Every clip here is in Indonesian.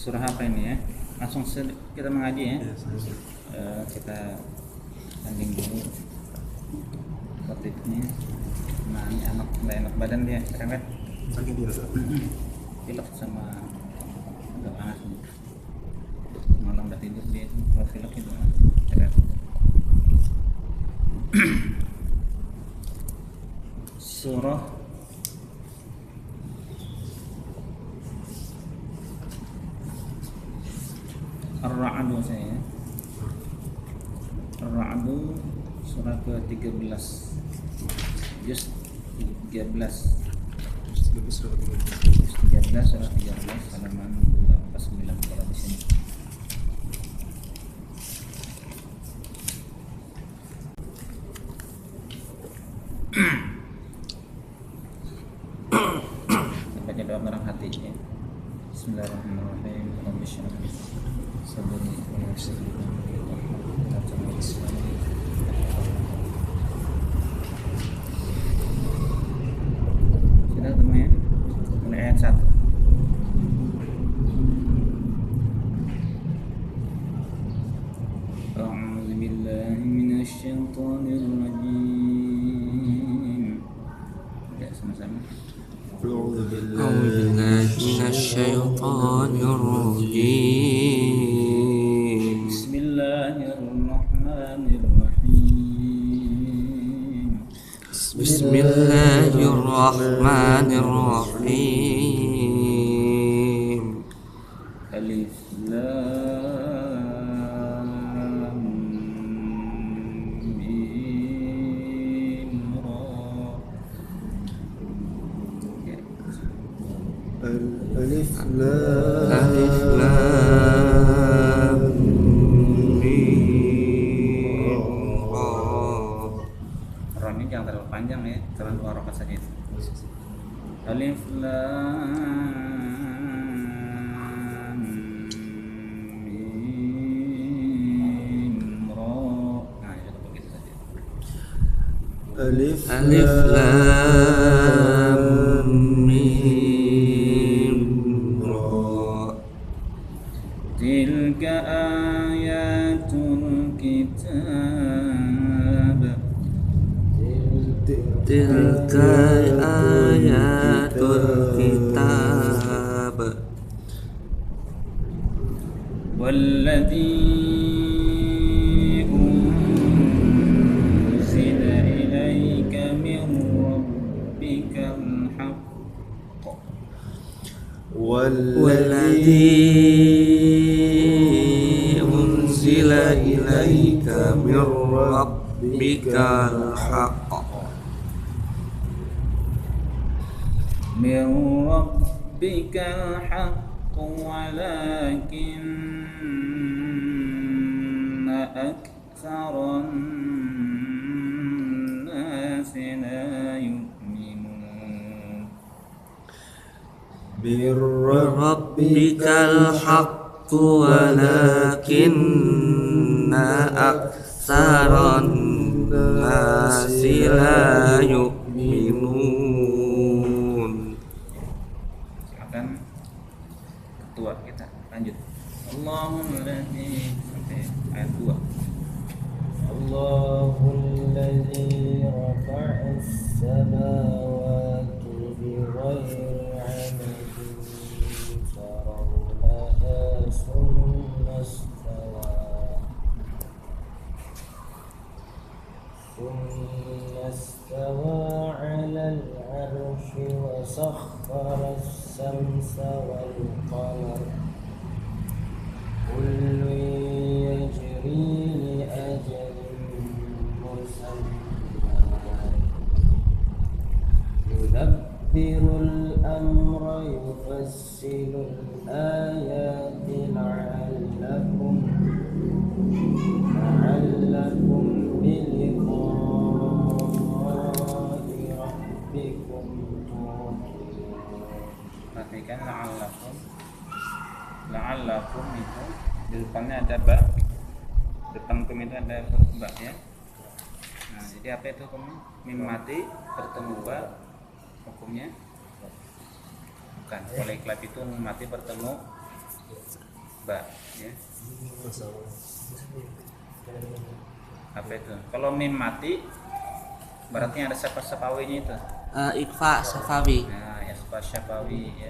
surah apa ini ya? Langsung kita mengaji ya. Kita tanding dulu tertibnya. Nah ini anak nggak enak badan dia, kan? Sakit dia rasa. Pilek sama agak panas nih. Malam udah tidur dia itu kalau pilek itu kan. Surah Ar-Ra'd saya. Ar-Ra'd surah ke-13. Juz 13. Lebih surah 13 surah 13 halaman 249 kalau di sini. Baca doa orang hati ya. Bismillahirrahmanirrahim. Rabbi shrah li sadri wa yassir li amri wahlul 'uqdatam min lisani. Sudah semua ya? Mulai ayat 1. A'udzu billahi minasy syaithanir rajim. Ya sama-sama. أعوذ أعوذ بالله من الشيطان الرجيم Bismillahirrahmanirrahim. بسم الله الرحمن الرحيم Alif Lam Mim Ra. ألف ألف لام ميم را. Ra ini jangan terlalu panjang ya, terlalu 2 rakaat saja itu. Alif Lam Mim Ra. Nah, itu begitu saja. ألف ألف لام ميم را. تلك آيات الكتاب تلك آيات الكتاب والذي أنزل إليك من ربك الحق والذي أنزل إليك من ربك الحق من ربك الحق ولكن أكثر الناس لا يؤمنون من من ربك الحق ولكن أكثر الناس لا يؤمنون. Silakan ketua kita lanjut. Allahumma sampai ayat 2. Allahul-ladzi rafa'as samawati bighairi 'amadin tarawnaha thumma istawa 'alal 'arsyi wa sakhkhara as-samsa wal qamara kullun yajri li ajalin musamma yudabbirul amra yufassilul ayati la'allakum biliqa'i rabbikum tuqinun. Perhatikan la'allakum itu di depannya ada ba. Depan kum itu ada huruf ba ya. Nah, jadi apa itu kum? Mim mati bertemu ba hukumnya bukan. Kalau iklab itu mim mati bertemu ba ya. Apa itu? Kalau mim mati berarti ada sapawinya itu. Ikhfa Safawi. Nah, ya syafawi ya.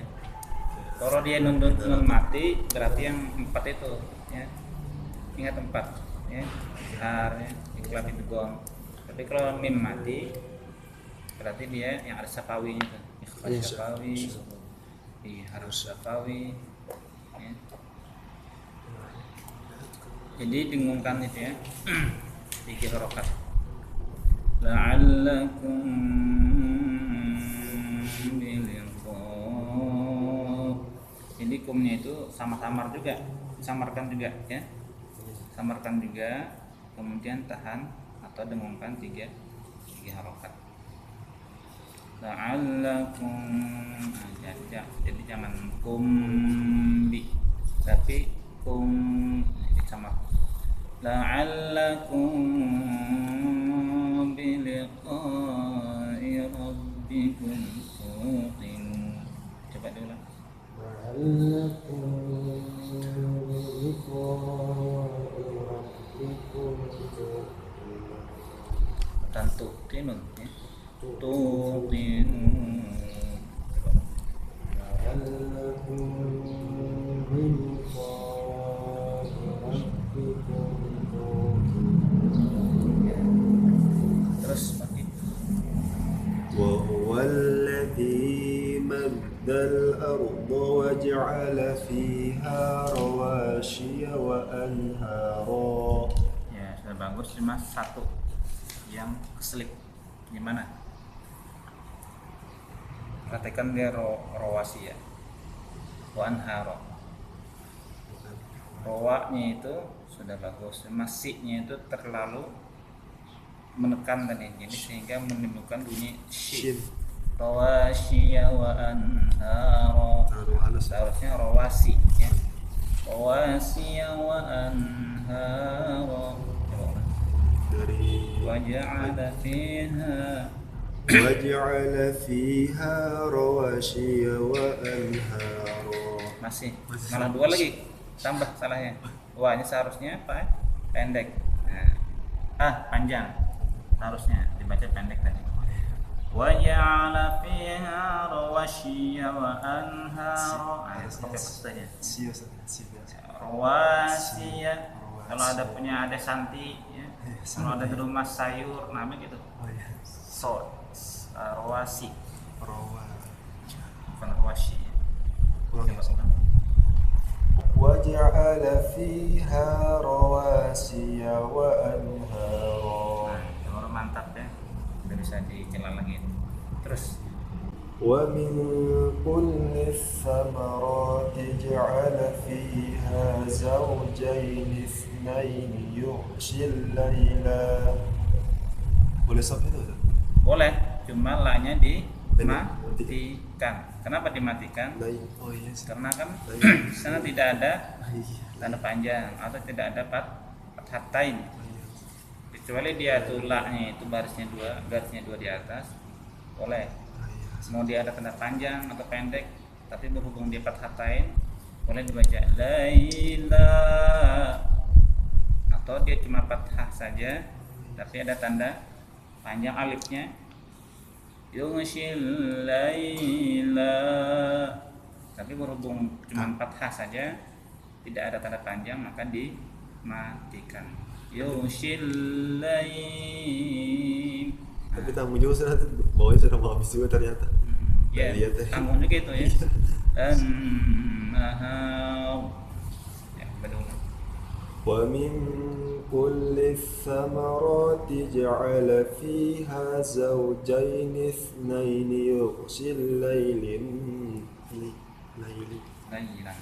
Kalau dia nun mati berarti yang 4 itu ya. Ingat 4 ya. Har ya, iklab itu gong. Tapi kalau mim mati berarti dia yang ada sapawinya itu. Ikhfa syafawi. Harus syafawi ya. Jadi dengungkan itu ya. 3 harokat. La'allakum biliqah. Jadi kumnya itu samar juga, samarkan juga ya. Samarkan juga, kemudian tahan atau dengungkan 3 harokat. La'allakum, jadi jangan kumbi, tapi kum sama. La'allakum biliqa'i rabbikum tuqinun. Coba diulang. لعلكم بلقاء ربكم Dan tuqinun ya. Tuqinun. لعلكم بلقاء ربكم Terus pakai وهو الذي مد الأرض وجعل فيها رواشي وأنهارا. ya sudah bagus. Cuma 1 yang keselip. Gimana? Perhatikan dia rawasi ya. Wa anharo. Rawaknya itu sudah bagus. Masihnya itu terlalu menekan tadi, jadi sehingga menimbulkan bunyi shin. Rawashiya wa anharo. Seharusnya rawasi ya. Rawasiya wa anharo. Dari Waja'ala fiha. وجعل فيها رواشي وأنهارا. Masih malah 2 lagi, tambah salahnya. Wah, ini seharusnya apa? Pendek. Nah, panjang. Harusnya dibaca pendek tadi. Waja'ala fiha rawashiya wa anhara. Pakai paksanya. Rawasiya. Kalau ada punya ada santi ya. Kalau ada di rumah sayur namanya gitu. Rawasi. Bukan rawashi. Coba ulang. وجعل فيها رواسي وأنهارا. Nah, mantap ya. Tidak bisa dicela lagi. Terus ومن كل الثمرات جعل فيها زوجين اثنين يغشي الليل. Boleh stop itu? boleh, cuma la-nya dimatikan. Kenapa dimatikan? Oh iya. Karena kan di sana tidak ada tanda panjang atau tidak ada fathatain. Kecuali dia tuh la-nya itu garisnya 2 di atas. Boleh. Mau dia ada tanda panjang atau pendek, tapi berhubung dia fathatain, boleh dibaca laila. Atau dia cuma fathah saja, tapi ada tanda panjang alifnya. Yughshil laila, tapi berhubung cuma fathah saja, tidak ada tanda panjang, maka dimatikan. Yughshil lail. Tapi tamu juga sudah bawahnya sudah mau habis juga ternyata. Ya, tanggung juga itu ya. Dan ya, betul. ومن كل الثمرات جعل فيها زوجين اثنين يغشي الليل. Lailan.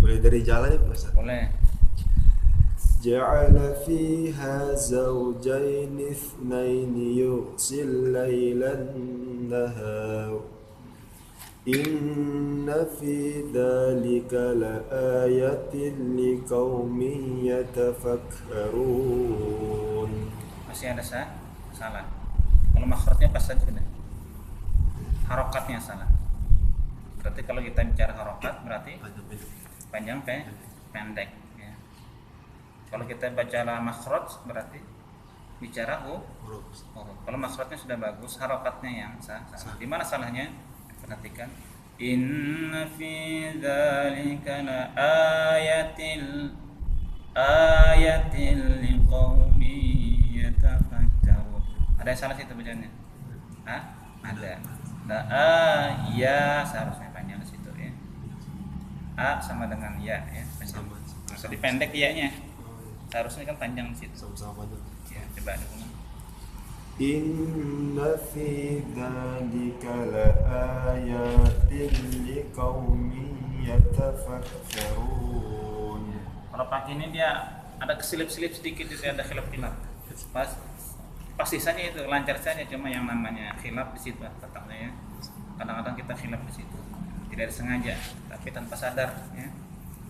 Boleh dari jalan ya Pak? Boleh. جعل فيها زوجين اثنين يغشي الليل النهار إن في ذلك لآية لقوم يتفكرون. Masih ada salah. Kalau makhrajnya pas saja sudah. Harokatnya salah. Berarti kalau kita bicara harokat berarti panjang pendek. pendek ya. Kalau kita baca makhraj berarti bicara Huruf. Kalau makhrajnya sudah bagus, harokatnya yang sah. Di mana salahnya? Perhatikan. Inna fi dzalika la ayatil liqaumin yatafakkarun. Ada yang salah situ bacanya? Hah? Ada. Nah, ya seharusnya panjang di situ ya. A sama dengan ya ya. Sama. Masa dipendek ya-nya. Seharusnya kan panjang di situ. Sama-sama panjang. Ya, coba diulang. Inna fi dzalika laayatin liqaumin yatafakkarun. Kalau pakai ini dia ada kesilip-silip sedikit, dia ada khilaf-khilaf. Pas sisanya itu lancar saja, cuma yang namanya khilaf di situ letaknya ya. Kadang-kadang kita khilaf di situ, tidak disengaja, tapi tanpa sadar ya.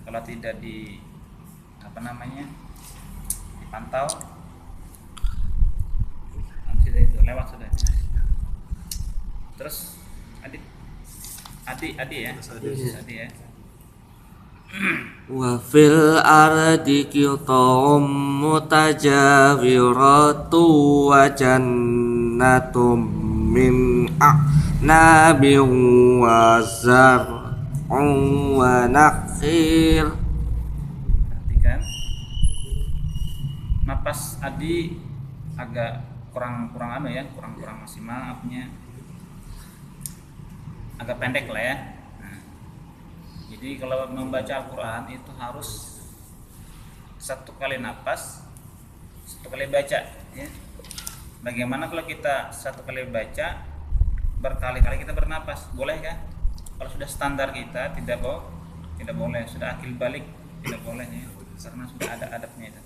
Kalau tidak di dipantau, sudah itu lewat sudah. Terus adi ya, adi ya. Wa fil ardi qita'um mutajawiratu wa jannatum min a'nabin wa zar'un wa nakhil. Perhatikan napas adi agak kurang maksimal, artinya agak pendek lah ya. Jadi kalau membaca Al-Quran itu harus satu kali napas, satu kali baca ya. Bagaimana kalau kita satu kali baca berkali-kali kita bernapas, boleh kan? Kalau sudah standar kita tidak boleh, sudah akil balik tidak boleh ya, karena sudah ada adabnya itu.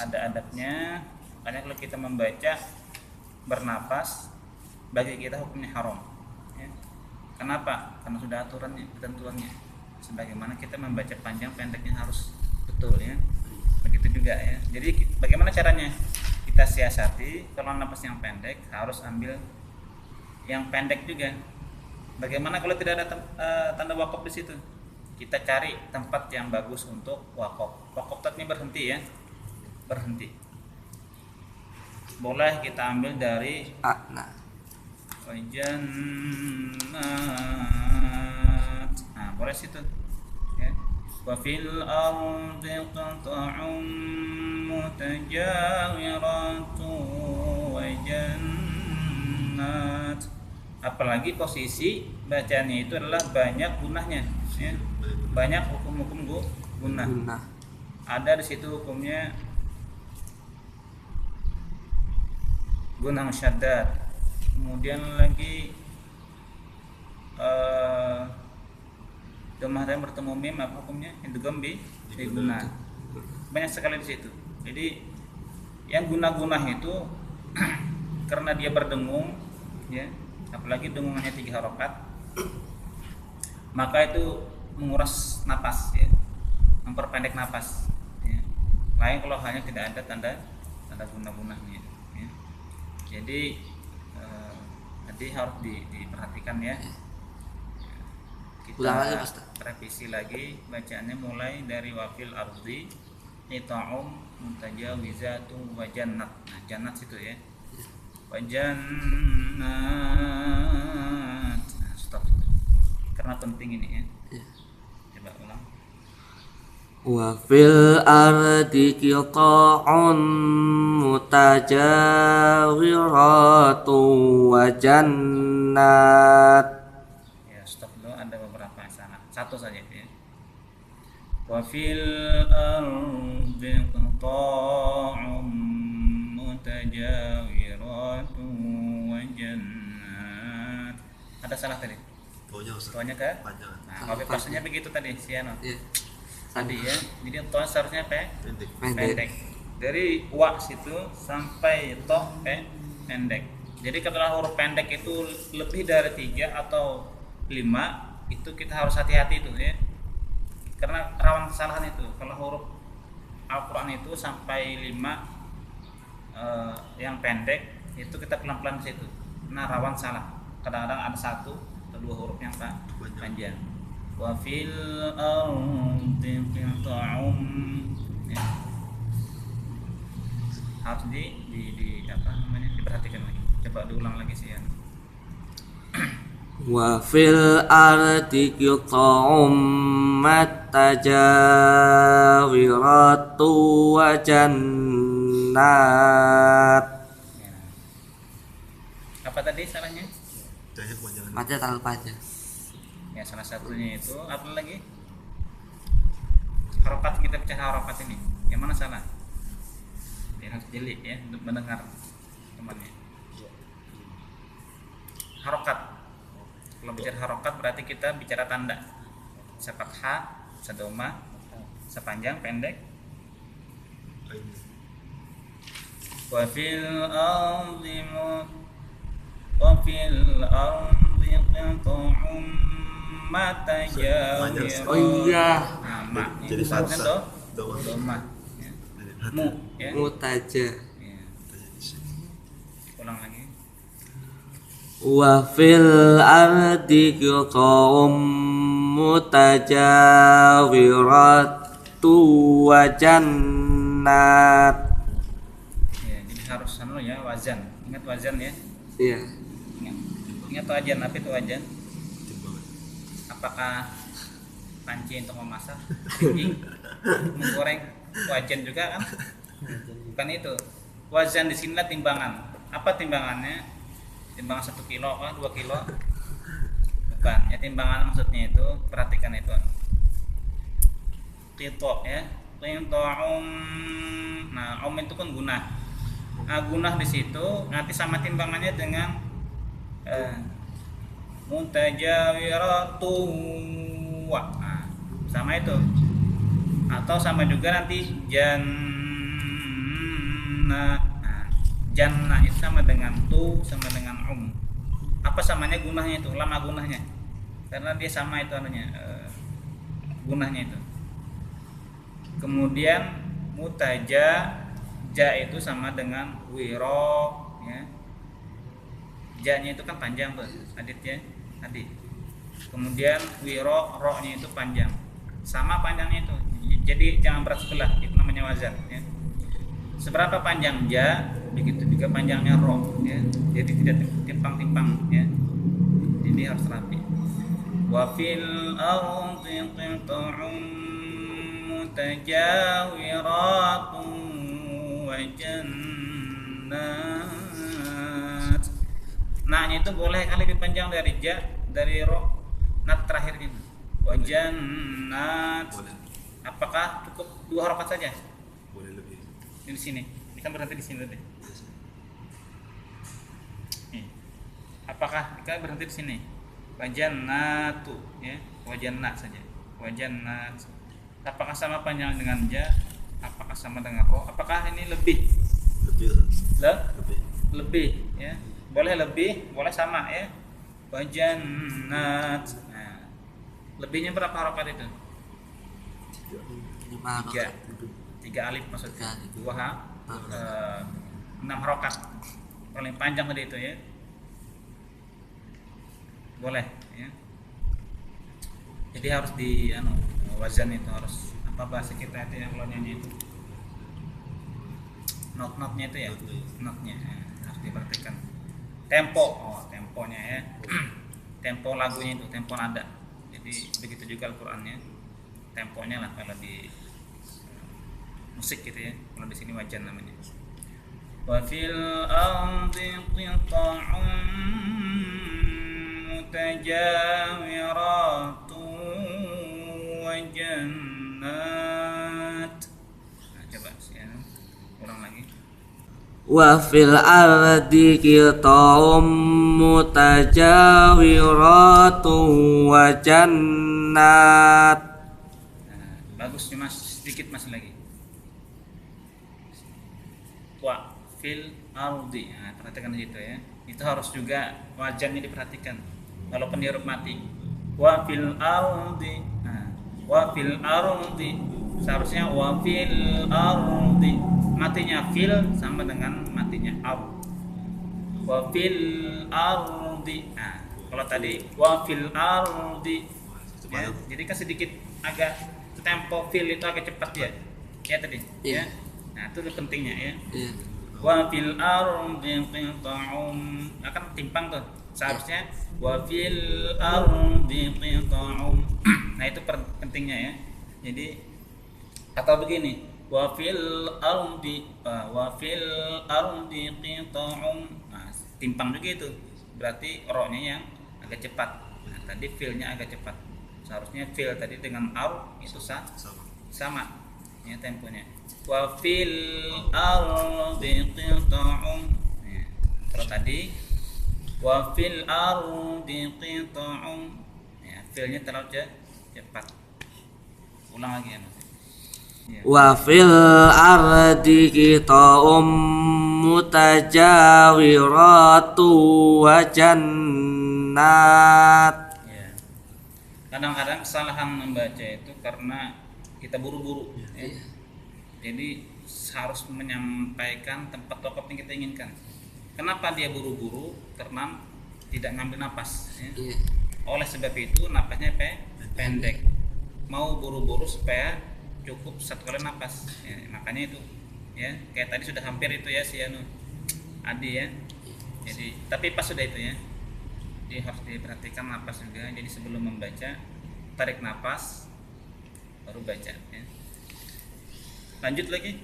Ada adabnya, makanya kalau kita membaca bernapas bagi kita hukumnya haram. Kenapa? Karena sudah aturannya, ketentuannya. Sebagaimana kita membaca panjang pendeknya harus betul ya. Begitu juga ya. Jadi bagaimana caranya? Kita siasati kalau napas yang pendek harus ambil yang pendek juga. Bagaimana kalau tidak ada tanda wakaf di situ? Kita cari tempat yang bagus untuk wakaf. Wakaf tadi berhenti ya. Berhenti. Boleh kita ambil dari wajannat. Nah, boleh situ ya. Wa fil ardi qata'un mutajawiratu wa jannat. Apalagi posisi bacanya itu adalah banyak gunahnya ya. Banyak hukum-hukum gunah. Ada di situ hukumnya gunah musyaddad. Kemudian lagi domah yang bertemu mim apa hukumnya? Idgham bi guna. Banyak sekali di situ. Jadi yang guna-gunah itu karena dia berdengung ya, apalagi dengungannya 3 harokat, maka itu menguras napas ya, memperpendek napas ya. Lain kalau hanya tidak ada tanda guna-gunahnya ya. Jadi harus diperhatikan ya. Kita Ulang lagi, Ustaz. revisi lagi bacaannya mulai dari wafil ardi ita'um mutajawizatu wa jannat. Nah, jannat situ ya. Wa jannat. Nah, stop. Karena penting ini ya. Coba ulang. Wa fil ardi qita'un mutajawiratu wa jannat. Ya, stop dulu, ada beberapa yang salah. Satu saja ya. Wa fil ardi qita'un mutajawiratu wa jannat. Ada salah tadi. Tonya ke? Panjang. Nah, kalau pasnya begitu tadi, Siano. Ya. Tadi ya. Jadi tonya seharusnya Pendek. pendek. Dari wa situ sampai toh pendek. Jadi kalau huruf pendek itu lebih dari 3 atau 5 itu kita harus hati-hati itu ya. Karena rawan kesalahan itu. Kalau huruf Al-Quran itu sampai 5 yang pendek itu kita pelan-pelan ke situ. Nah, rawan salah. Kadang-kadang ada 1 atau atau dua huruf yang panjang. Wa fil ardi qita'um, ya. Harus di apa namanya, diperhatikan lagi. Coba diulang lagi sih ya. Wa fil ardi qita'um mutajawiratu wa jannat. Ya. Apa tadi salahnya? Jaya kepanjangan. Baca terlalu panjang. Ya salah satunya itu apa lagi? Harokat, kita bicara harokat ini. Yang mana salah? Dia harus jeli ya untuk mendengar temannya. Harokat. Kalau bicara harokat berarti kita bicara tanda. Bisa fathah, bisa doma, bisa panjang, pendek. Wa fil ardi qita'um mutajawirun. Oh iya, Nah, mak Jadi ini saatnya susah. doma. Doma. Ya. Mu ya. mutaja. Ya. Ulang lagi. Wa fil ardi qita'um mutajawiratu wa jannat. Ya, jadi harus ya wazan. Ingat wazan ya. Iya. Ingat wajan, apa itu wajan? Timbangan. Apakah panci untuk memasak, piring, menggoreng, wajan juga kan? Bukan itu. Wazan di sini timbangan. Apa timbangannya? Timbangan 1 kilo kah, 2 kilo? Bukan. Ya timbangan maksudnya itu, perhatikan itu. Qita ya. Qita'um. Nah, itu kan gunah. Nah, gunah di situ nanti sama timbangannya dengan mutajawiratu wa. Nah, sama itu. Atau sama juga nanti jannah. Nah, jannah itu sama dengan tu, sama dengan Apa samanya gunahnya itu? Lama gunahnya. Karena dia sama itu anunya, gunahnya itu. Kemudian mutaja, ja itu sama dengan wiro ya. Ja-nya itu kan panjang tuh, Adit ya. Adit. Kemudian wiro, ro-nya itu panjang. Sama panjangnya itu. Jadi jangan berat sebelah, itu namanya wazan ya. Seberapa panjang ja, begitu juga panjangnya ro ya. Jadi tidak timpang-timpang ya. Jadi harus rapi. Wa fil ardi qita'um mutajawiratun wa jannat. Nah-nya itu boleh kali lebih panjang dari ja, dari ro, nat terakhir gitu. Wa jannat. Boleh. Apakah cukup 2 harokat saja? Boleh lebih. Di sini. Ini kan berhenti di sini tadi. Nih. Apakah kita berhenti di sini? Wa jannatu ya, wa jannat saja. Wa jannat. Apakah sama panjang dengan ja? Apakah sama dengan ro? Apakah ini lebih? Lebih. Lebih. Lebih ya. Boleh lebih, boleh sama ya. Wa jannat. Nah, lebihnya berapa harokat itu? 3 alif maksudnya. 2 6 harokat. Paling panjang tadi itu ya. Boleh ya. Jadi harus di wazan itu harus apa bahasa kita itu yang kalau nyanyi itu. Not-notnya itu ya. Notnya harus diperhatikan. Temponya ya. Tempo lagunya itu, tempo nada. Jadi begitu juga Al-Qur'annya. Temponya lah kalau di musik gitu ya. Kalau di sini wajan namanya. Wa fil ardi qita'un mutajawiratun wa jannat. Nah, coba ya. Ulang lagi. Wa fil ardi qita'um mutajawiratu wa jannat. Nah, bagus nih Mas, sedikit masih lagi. Wa fil ardi. Nah, perhatikan di situ ya. Itu harus juga wajannya diperhatikan. Walaupun di huruf mati. Wa fil ardi. Nah, wa fil ardi. Seharusnya wa fil ardi. Matinya fil sama dengan matinya ar. Wa fil ardi. Nah, Kalau tadi wa fil ardi ya, jadi kan sedikit agak tempo fil itu agak cepat ya. Ya tadi Iya. ya. Nah, itu pentingnya ya. Iya. Wa fil ardi qita'um akan timpang tuh. Seharusnya wa fil ardi qita'um. Nah, itu pentingnya ya. Jadi atau begini, wa fil ardi qita'um. Nah, timpang juga itu. Berarti ro-nya yang agak cepat. Nah, tadi fil-nya agak cepat. Seharusnya fil tadi dengan ar itu sama ya temponya. Wa fil ardi qita'um. Ya. Kalau tadi wa fil ardi qita'um. Ya, filnya terlalu cepat. Ulang lagi ya Mas. Ya. Wa fil ardi qita'um mutajawiratu wa jannat. Ya. Kadang-kadang kesalahan membaca itu karena kita buru-buru ya. Jadi harus menyampaikan tempat wakaf yang kita inginkan. Kenapa dia buru-buru? Karena tidak ngambil napas ya. Iya. Oleh sebab itu napasnya pendek. Mau buru-buru supaya cukup satu kali napas ya, makanya itu ya kayak tadi sudah hampir itu ya si Adi ya. Jadi tapi pas sudah itu ya, jadi harus diperhatikan napas juga. Jadi sebelum membaca tarik napas baru baca ya. Lanjut lagi.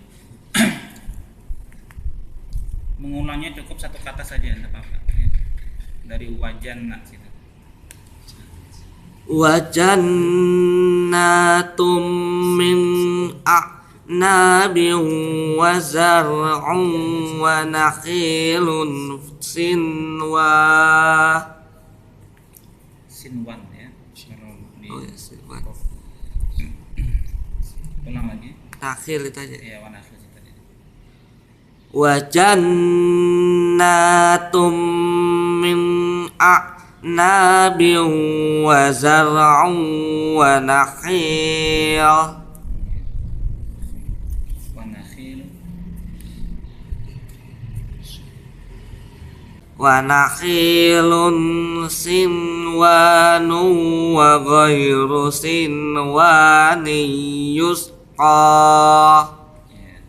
Mengulangnya cukup satu kata saja tidak apa-apa ya. Dari wajan nak situ. Wa jannatum min a'nabin wa zar'un wa nakhilun sinwan Ya. Kalau di Oh ya, sinwan. ulang lagi. Nakhil itu aja. Ya warna akhir tadi. Wa jannatum min a'nabin wa zar'un wa nakhil wa nakhilun sinwanun wa ghairu sinwanin yusqa. Ya.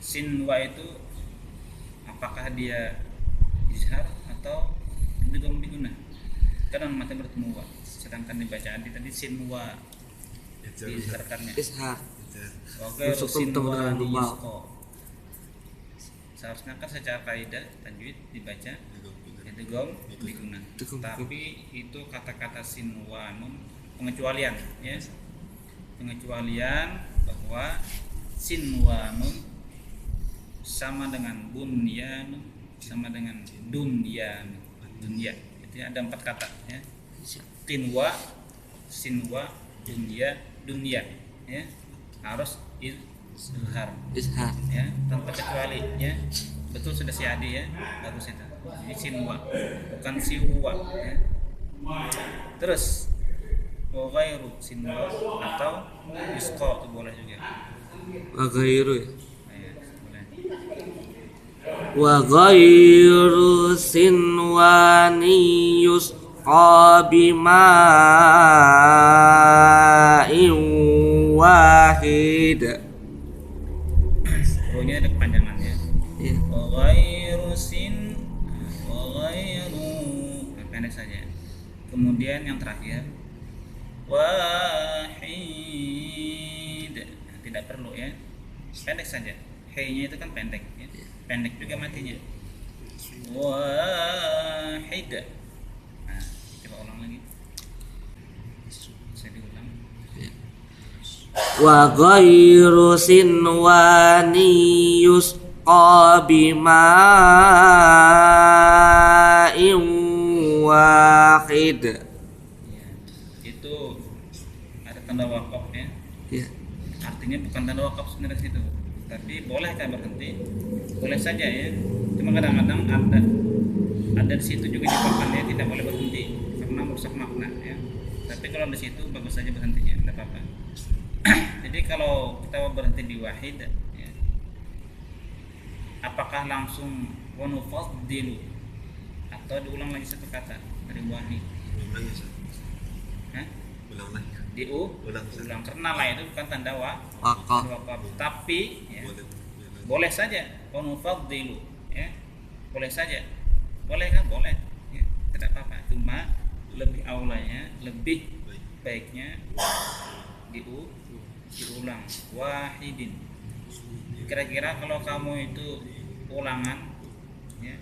Sinwa itu apakah dia izhar atau bidung biguna? Karena mata bertemu wa. Sedangkan dibaca tadi sinwa diizharkannya. Ishar. Wa ghairu Masuk tentang sinwa dengan normal. yusqa. Seharusnya kan secara kaidah tajwid dibaca idgham biguna. Tapi itu kata-kata sinwanun pengecualian ya. Pengecualian bahwa sinwanun sama dengan bunyanun sama dengan dunya. Itu ada 4 kata ya. Sinwa, dunya ya. Harus izhar Ishar. ya tanpa kecuali ya. Betul sudah si Adi ya, bagus itu. Jadi sinwa bukan siwa ya. Terus wa ghairu sinwa atau yusqa itu boleh juga. Wa ghairu ya. Nah, ya, boleh. Wa ghairu sinwani yusqa bima'in wahid. Rohnya ada kepanjangannya. Ya. Wa ghairu nah, pendek saja. Kemudian yang terakhir wahid. Nah, tidak perlu ya. Pendek saja. He-nya itu kan pendek ya. Pendek juga matinya. Wahid. Nah, coba ulang lagi. Saya diulang. Wa ghairu sinwani yusqa bima'in wahid. Ya, itu ada tanda wakaf ya. Ya. Artinya bukan tanda wakaf sebenarnya situ, tapi boleh kan berhenti, boleh saja ya. Cuma kadang-kadang ada di situ juga dipakai ya, tidak boleh berhenti karena merusak makna ya. Tapi kalau di situ bagus saja berhentinya, tidak apa-apa. Jadi kalau kita berhenti di wahid ya, apakah langsung wanufaddilu atau diulang lagi satu kata dari wahid. Ulang lagi Ustaz. Hah? Ulang lagi. Ulang Ustaz. karena la itu bukan tanda Waqaf. waqaf, tapi ya, Boleh. boleh saja wanufaddilu ya, boleh saja, boleh kan, boleh ya, tidak apa-apa, cuma lebih aulanya, lebih Baik. baiknya diulang wahidin. Kira-kira kalau kamu itu ulangan ya,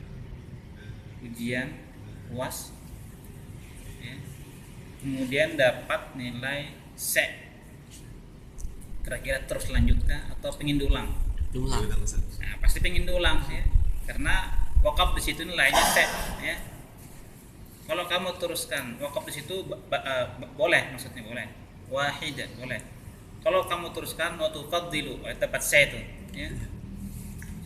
ujian UAS ya, kemudian dapat nilai C, kira-kira terus lanjutkah atau pengen diulang? Diulang. Ulang Ustaz. Nah, pasti pengen diulang ya, karena wakaf di situ nilainya C ya. Kalau kamu teruskan wakaf di situ boleh, maksudnya boleh wahidah boleh. Kalau kamu teruskan wa tufaddilu dapat C itu ya.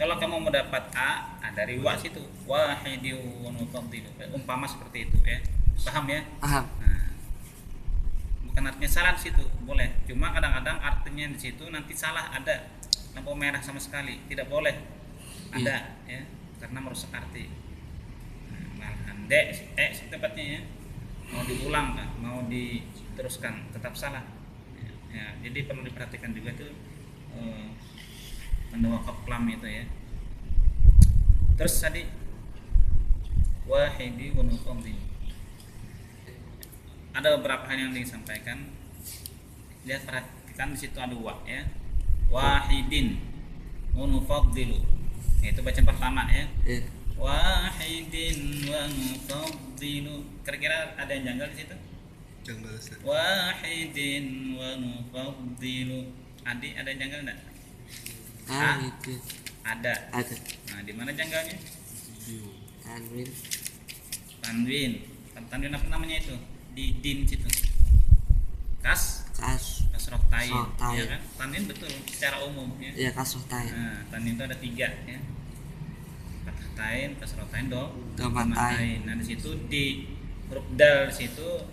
Kalau kamu mau dapat A, dari wa situ wahidu wa nufaddilu, umpama seperti itu ya, paham ya? Paham. Nah, bukan artinya salah di situ, boleh. Cuma kadang-kadang artinya di situ nanti salah, ada lampu merah sama sekali, tidak boleh ada ya, karena merusak arti. Nah, malahan tepatnya ya, mau diulang kan, mau diteruskan tetap salah. Ya, jadi perlu diperhatikan juga tuh tanda wakaf lam itu ya. Terus tadi wahidi wa nufaddilu, ada beberapa hal yang disampaikan. Lihat, perhatikan di situ ada wa ya, wahidin wa nufaddilu, itu bacaan pertama ya, Iya. wahidin wa nufaddilu. Kira-kira ada yang janggal di situ? Janggal Ustaz. Wahidin wa nufaddilu. Adi, ada yang janggal enggak? Ah, itu. Ada. Ada. Nah, di mana janggalnya? Tanwin. Tanwin apa namanya itu? Di din situ. Kasroh tain, Tain. ya kan? Tanwin betul secara umum ya. Iya, kasroh tain. Nah, tanwin itu ada 3 ya. Fathah tain, kasroh tain, Dhamma tain. Nah, di situ di huruf dal situ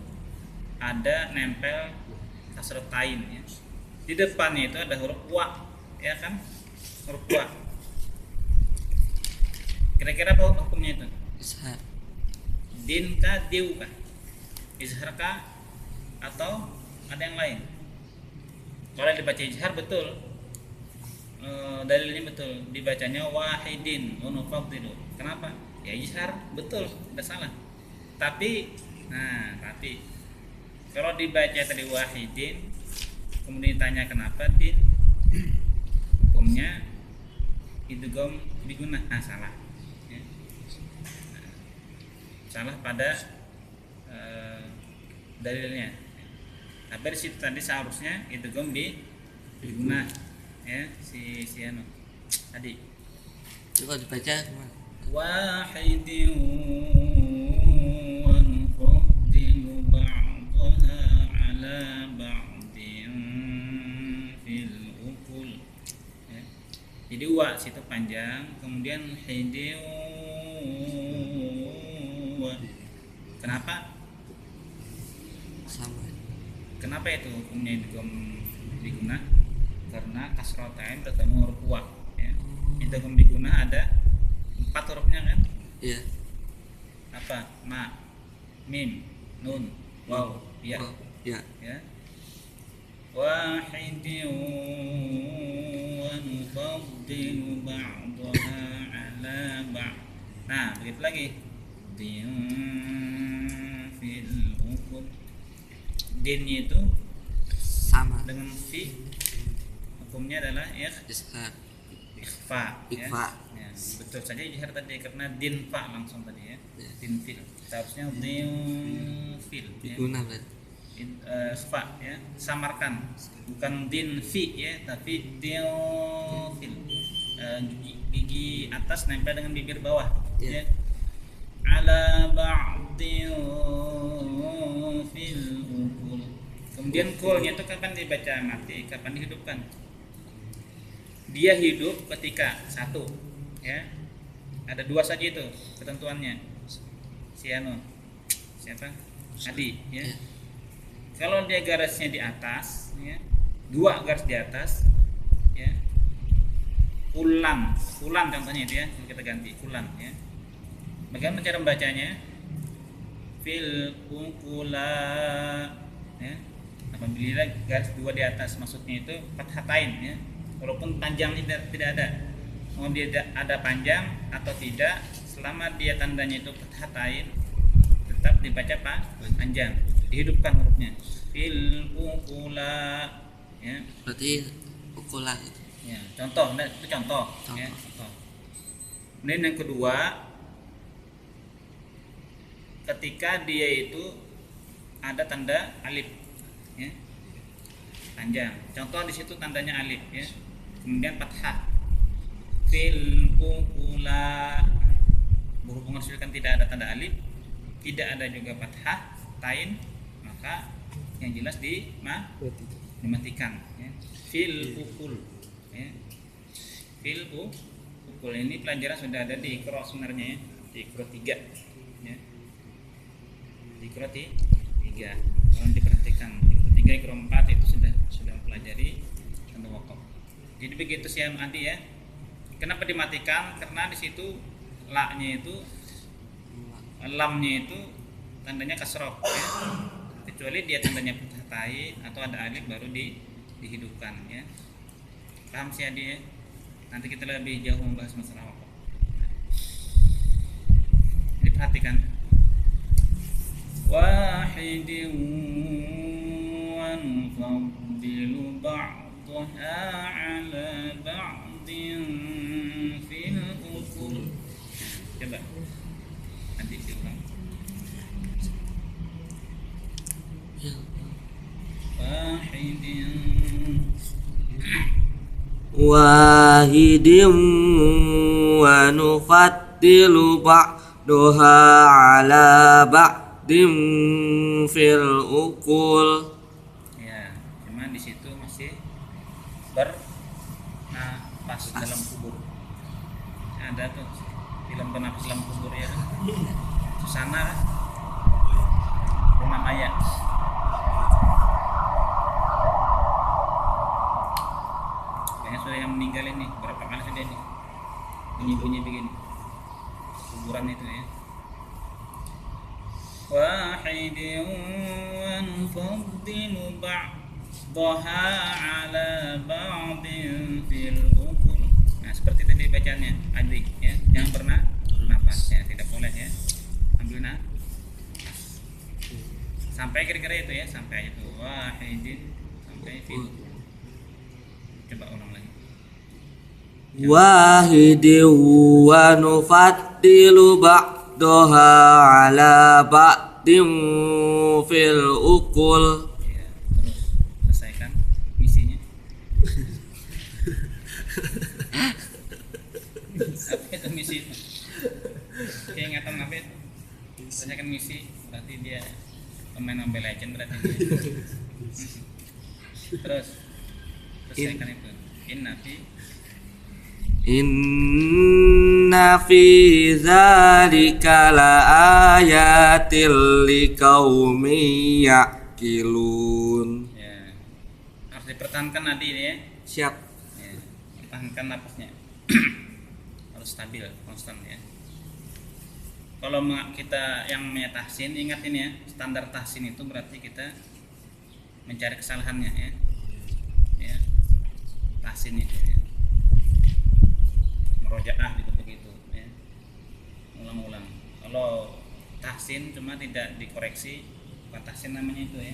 ada nempel kasroh tain ya. Di depannya itu ada huruf wa, ya kan? Huruf wa. Kira-kira apa hukumnya itu? Ishar. Din kah, diu kah? Izhar kah atau ada yang lain? Kalau dibaca izhar betul, dalilnya betul, dibacanya wahidin wa nufaddilu. Kenapa? Ya izhar betul, tidak salah. Tapi kalau dibaca tadi wahidin, kemudian ditanya kenapa din, hukumnya idgham bigunnah. Salah ya. Salah pada dalilnya. Tapi di situ tadi seharusnya idgham bigunnah ya, si anu tadi Coba dibaca gimana? wahidin wa nufaddilu ba'daha ala ba'din fil ukul ya. Jadi wa situ panjang, kemudian hidin wa. Kenapa? Sama. Kenapa itu hukumnya idgham bigunnah? Karena kasrotain bertemu huruf wa ya. Idgham bigunnah ada 4 hurufnya kan? Iya. Apa? Ma, mim, nun, waw, ya. Oh, ya. Ya. Wahidin wa nufaddilu ba'daha ala ba'd. Nah, begitu lagi. Din fil ukul. Dinnya itu Sama. dengan fi, hukumnya adalah Ishar. ikhfa ya. Ikhfa. Ya, betul saja izhar tadi karena din fa langsung tadi ya. Ya. Din fil. Seharusnya din fil ya. Diguna berarti. Ikhfa ya, samarkan. Bukan din fi ya, tapi din fil. Gigi atas nempel dengan bibir bawah Ya. ya. Ala ba'din fil ukul. Kemudian kulnya itu kapan dibaca mati, kapan dihidupkan? Dia hidup ketika 1 ya. Ada 2 saja itu ketentuannya. Siapa? Adi ya. Ya. Kalau dia garisnya di atas ya, 2 garis di atas ya. Ulan contohnya itu ya, kita ganti ulan ya. Bagaimana cara membacanya? Fil ukula, ya. Apabila garis dua di atas maksudnya itu fathatain, ya. Walaupun panjang tidak ada, mau dia ada panjang atau tidak, selama dia tandanya itu fathatain, tetap dibaca panjang, dihidupkan hurufnya. Fil ukula, ya. Berarti ukulah itu. Ya, contoh, nah, itu contoh. Ya, contoh. Kemudian yang kedua, ketika dia itu ada tanda alif, ya, panjang. Contoh di situ tandanya alif, ya. Kemudian fathah. Fil ukula, berhubungan kan tidak ada tanda alif, tidak ada juga fathah, tain, maka yang jelas dimatikan, ya. Fil ukul, ya. Fil ukul ini pelajaran sudah ada di Iqra sebenarnya, ya. Di Iqra 3, ya. Di Iqra 3 kalau diperhatikan, Iqra 3, Iqra 4 itu sudah mempelajari tanda wakaf. Jadi begitu sih Adi, ya. Kenapa dimatikan? Karena di situ la-nya itu, lamnya itu tandanya kasroh, ya. Kecuali dia tandanya fathah tai atau ada alif baru dihidupkan, ya. Paham sih Adi, ya? Nanti kita lebih jauh membahas masalah wakaf. Diperhatikan. Wahidin wa nufaddilu ba'daha 'ala ba'din fil ukul. Coba nanti diulang. Wahidin wa nufaddilu ba'daha 'ala ba'din fil ukul. Ya, cuma di situ masih bernapas dalam kubur. Ada tuh film bernapas dalam kubur, ya. Susana kan? Rumah Maya. Banyak sudah yang meninggal ini, berapa kali sudah ini bunyi-bunyi begini kuburan itu, ya. Wahidin wa nufaddilu ba'daha 'ala ba'din fil ukul. Nah, seperti tadi bacanya adik, ya. Jangan pernah napas, ya, tidak boleh, ya. Ambil nafas sampai kira-kira itu, ya, sampai itu wahidin sampai fil. Coba ulang lagi. Wahidin wa nufaddilu ba'daha 'ala ba'din fil ukul. Ya, terus selesaikan misinya. Apa itu misi itu? Keingatan apa itu? Selesaikan misi berarti dia pemain Mobile Legend berarti dia. Terus selesaikan itu. Inna fi dzalika laayatil liqaumin yaqilun. Ya, harus dipertahankan Adi ini, ya. Siap. Ya, pertahankan napasnya. Harus stabil, konstan, ya. Kalau kita yang namanya tahsin, ingat ini, ya, standar tahsin itu berarti kita mencari kesalahannya, ya. Ya. Tahsin itu, ya. Merojaah gitu begitu, ya. Ulang-ulang. Kalau tahsin cuma tidak dikoreksi, bukan tahsin namanya itu, ya.